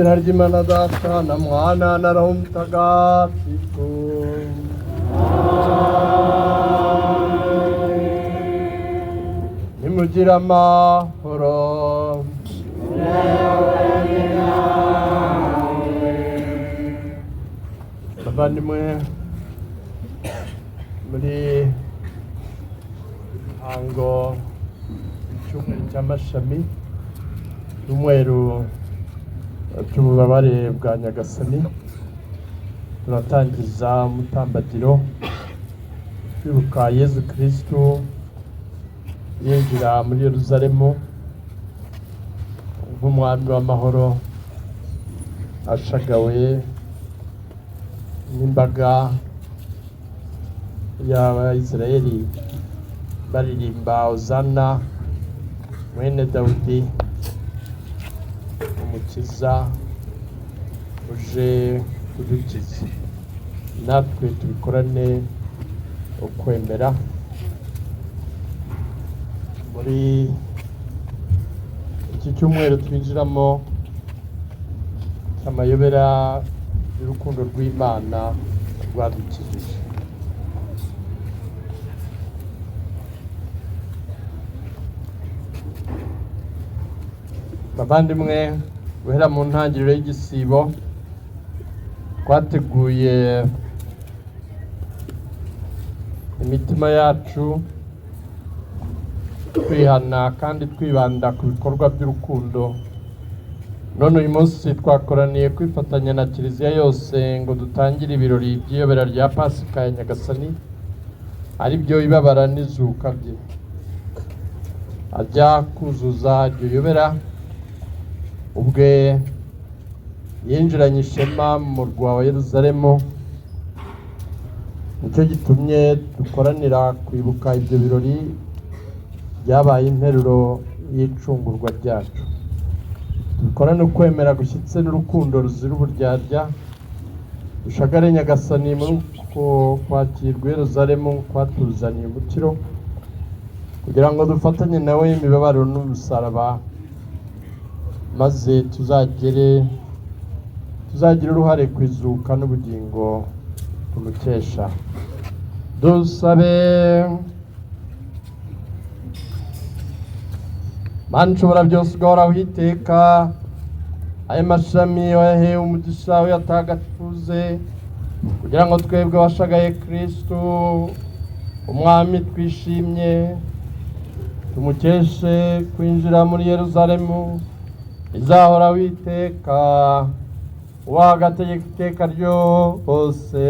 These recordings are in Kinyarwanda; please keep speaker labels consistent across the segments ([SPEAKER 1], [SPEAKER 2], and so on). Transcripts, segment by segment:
[SPEAKER 1] izina ry'Imana Data na Mwana na Roho Mutagatifu. Nimugire amahoro. Bavandimwe, muri hango icyumweru cy'amashami, umweru cy'ububabare bwa Nyagasani, turatangiza umutambagiro twibuka Yezu Kristo yinjira muri Yerusalemu nk'umwami w'amahoro, ashagawe n'imbaga y'Abayisiraheli baririmba Hozana mwene Dawidi, umukiza uje kudukiza. Natwe tubikorane ukwemera muri iki cyumweru twinjiramo amayobera y'urukundo rw'Imana rwadukijije. Bavandimwe, guhera mu ntangiriro y'igisibo twateguye imitima yacu twihana kandi twibanda ku bikorwa by'urukundo. None uyu munsi twakoraniye kwifatanya na Kiliziya yose ngo dutangire ibirori by'iyobera rya Pasika ya Nyagasani, ari byo ibabara n'izuka bye. Ajya kuzuza iryo yobera ubwe yinjiranye ishema mu murwa wa Yerusalemu. Nicyo gitumye dukoranira kwibuka ibyo birori byabaye interuro y'icungurwa ryacu. Dukorane ukwemera gushyitse n'urukundo ruzira uburyarya, dushagare Nyagasani muri uko kwakirwa Yerusalemu kwatuzaniye umukiro, kugira ngo dufatanye nawe imibabaro n'umusaraba, maze tuzagire uruhare ku izuka n'ubugingo tumukesha. Dusabe. Mana ushobora byose ugahoraho iteka, aya mashami wayahewe umugisha uyatagatifuze, kugira ngo twebwe abashagaye Kristo umwami twishimye tumukeshe kwinjira muri Yerusalemu izahoraho iteka, wagategeka iteka ryose.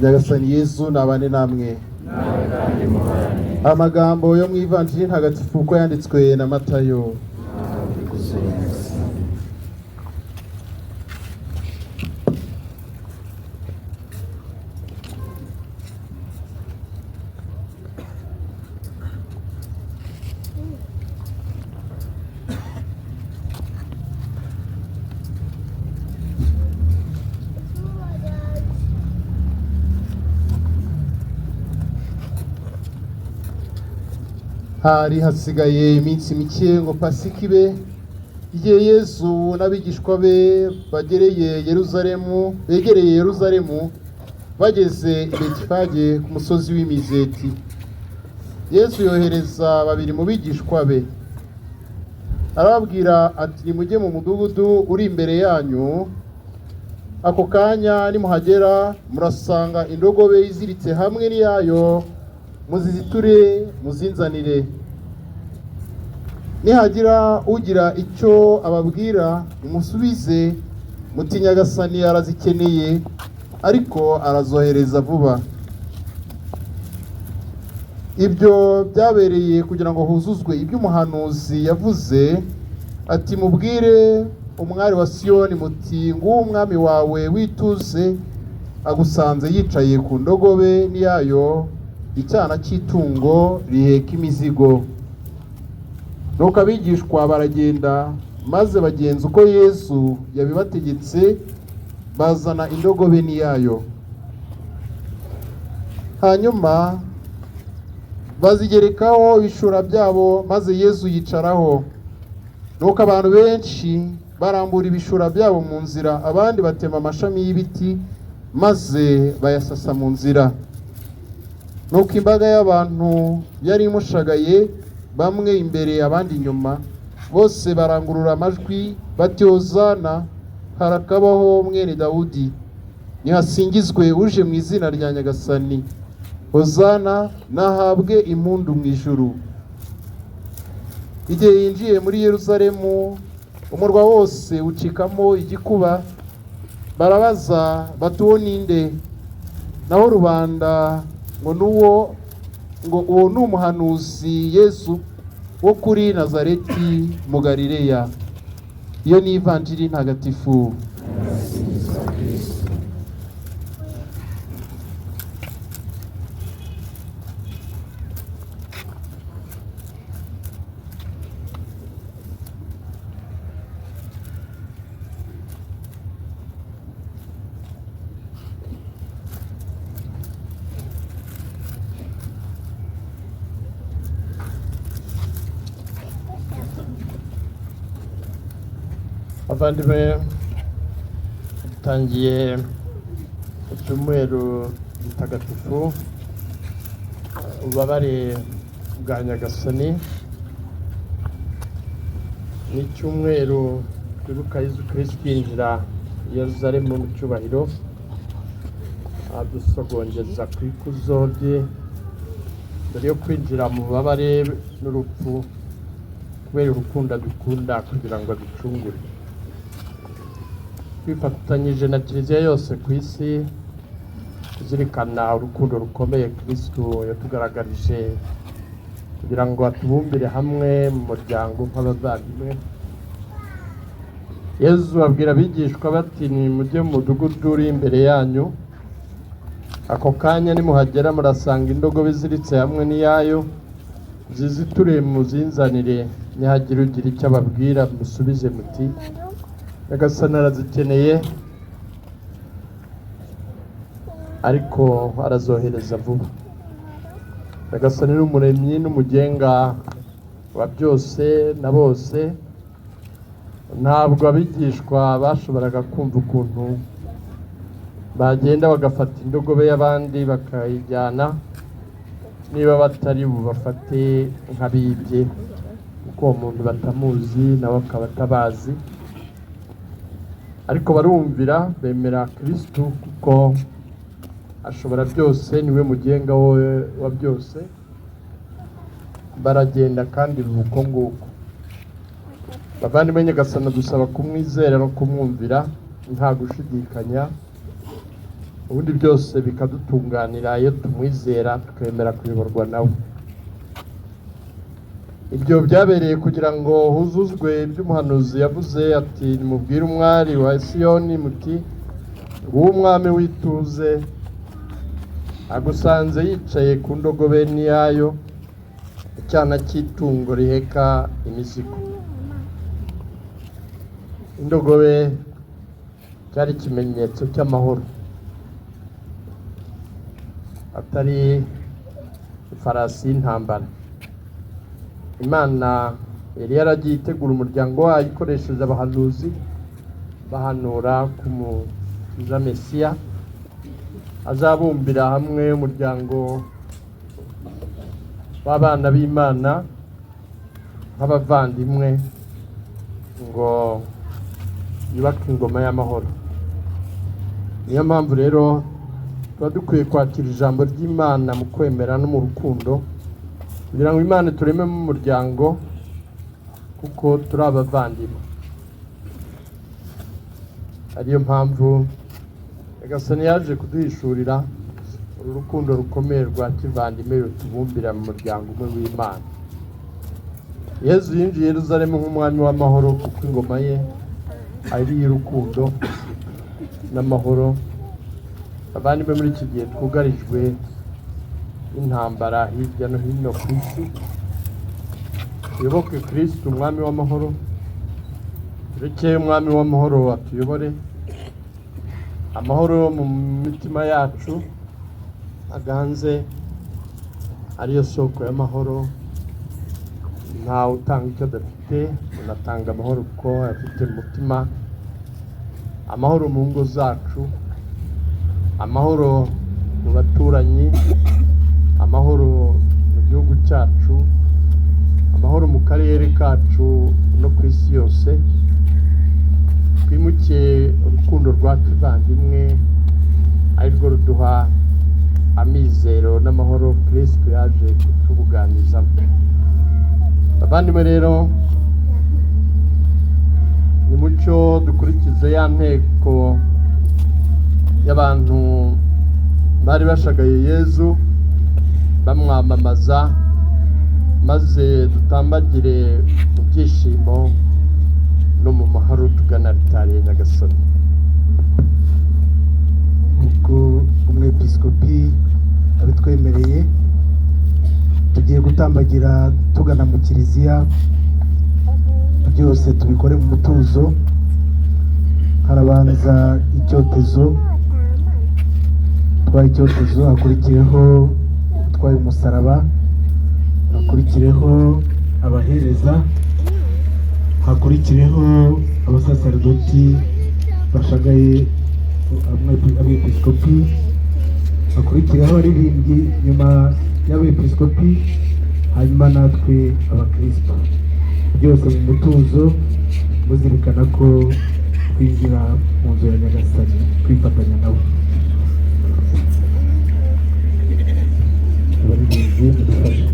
[SPEAKER 2] Nyagasani Yezu nabane namwe. Amagambo yo mu Ivanjiri ntagatifu uko yanditswe na Matayo. Hari hasigaye iminsi mike ngo Pasika ibe, igihe Yezu n'abigishwa be begereye Yerusalemu bageze i Betifage ku musozi w'Imizeti. Yezu yohereza babiri mu bigishwa be, arababwira ati nimujye mu mudugudu uri imbere yanyu, ako kanya nimuhagera murasanga indogobe iziritse hamwe n'iyayo, muziziture muzinzanire. Nihagira ugira icyo ababwira mumusubize muti Nyagasani arazikeneye, ariko arazohereza vuba. Ibyo byabereye kugira ngo huzuzwe ibyo umuhanuzi yavuze ati mubwire umwari wa Siyoni muti nguwo umwami wawe wituze agusanze yicaye ku ndogobe n'iyayo, icyana cy'itungo riheka imizigo. Nuko abigishwa baragenda maze bagenza uko Yesu yabibategetse, bazana indogobe n'iyayo. Hanyuma bazigerekaho ibishura byabo maze Yesu yicaraho. Nuko abantu benshi barambura ibishura byabo mu nzira, abandi batema amashami y'ibiti maze bayasasa mu nzira. Nuko imbaga y'abantu yari imushagaye, bamwe imbere abandi inyuma, bose barangurura amajwi bati Hozana, harakabaho mwene Dawudi, nihasingizwe uje mu izina rya Nyagasani, Hozana nahabwe impundu mu ijuru. Igihe yinjiye muri Yerusalemu, umurwa wose ucikamo igikuba, barabaza bati uwo ninde? Naho rubanda ngo uwo ni umuhanuzi Yezu wo kuri Nazareti mu Galileya. Iyo ni Ivanjiri ntagatifu.
[SPEAKER 1] Abavandimwe, dutangiye icyumweru gitagatifu, ububabare bwa Nyagasani. Ni icyumweru twibuka Yezu Kristo yinjira i Yerusalemu mu cyubahiro, adusogongeza ku ikuzo rye mbere yo kwinjira mu bubabare n'urupfu, kubera urukundo dukunda kugira ngo aducungure. Twifatanyije na Kiliziya yose ku isi kuzirikana urukundo rukomeye Kristo yatugaragarije kugira ngo atubumbire hamwe mu muryango nk'abavandimwe. Yezu abwira abigishwa bati nimujye mu mudugudu uri imbere yanyu, ako kanya nimuhagera murasanga indogobe iziritse hamwe n'iyayo, ziziture muzinzanire. Nihagira ugira icyo ababwira musubize muti Nyagasani arazikeneye, ariko arazohereza vuba. Nyagasani ni umuremyi n'umugenga wa byose na bose. Ntabwo abigishwa bashoboraga kumva ukuntu bagenda bagafata indogobe y'abandi bakayijyana, niba batari bubafate nk'abibye kuko uwo muntu batamuzi nawe akaba atabazi, ariko barumvira bemera Kristo kuko ashobora byose, niwe mugenga wa byose. Baragenda kandi uko nguko. Bavandimwe Nyagasani dusaba kumwizera no kumwumvira nta gushidikanya, ubundi byose bikadutunganira iyo tumwizera tukemera kuyoborwa nawe. Ibyo byabereye kugira ngo huzuzwe iby'umuhanuzi yavuze ati, nimubwire umwari wa Siyoni muti, nguwo umwami w'ituze agusanze yicaye ku ndogobe n'iyayo, icyana cy'itungo riheka imizigo. Indogobe cyari ikimenyetso cy'amahoro, atari ifarasi y'intambara. Imana yari yaragiye itegura umuryango wayo ikoresheje abahanuzi bahanura ku mukiza Mesiya azabumbira hamwe umuryango w'abana b'Imana nk'abavandimwe ngo yubake ingoma y'amahoro. Niyo mpamvu rero tuba dukwiye kwakira ijambo ry'Imana mu kwemera no mu rukundo, kugira ngo Imana turememo umuryango kuko turi abavandimwe. Ariyo mpamvu Nyagasani yaje kuduhishurira uru rukundo rukomeye rwa kivandimwe rutubumbira mu muryango umwe w'Imana. Yezu yinjiye Yerusalemu nk'umwami w'amahoro kuko ingoma ye ari iy'urukundo n'amahoro. Abandimwe muri iki gihe twugarijwe n'intambara hirya no hino ku isi, tuyoboke Kristo umwami w'amahoro, tureke umwami w'amahoro atuyobore. Amahoro mu mitima yacu aganze, ariyo soko y'amahoro. Ntawe utanga icyo adafite, unatanga amahoro kuko afite mu mutima. Amahoro mu ngo zacu, amahoro mu baturanyi, amahoro mu gihugu cyacu, amahoro mu karere kacu no ku isi yose. Twimuke urukundo rwa kivandimwe, ari rwo ruduha amizero n'amahoro Kristo yaje kutubuganizamo. Abandimwe rero, ni mucyo dukurikize ya nteko y'abantu bari bashagaye Yezu bamwamamaza, maze dutambagire mu byishimo no mu mahoro tugana ritari Nyagasani.
[SPEAKER 3] Ubwo umwepiskopi abitwemereye, tugiye gutambagira tugana mu kiliziya. Byose tubikore mu mutuzo. Harabanza icyotezo, utwaye icyotezo, hakurikireho utwaye umusaraba, hakurikireho abahereza, hakurikireho abasaserdoti bashagaye abepiskopi, hakurikireho abaririmbyi nyuma y'abepiskopi, hanyuma natwe abakristo. Byose mu mutuzo, muzirikana ko twinjira mu nzu ya Nyagasani kwifatanya nabo. Abaririmbyi mudufashe.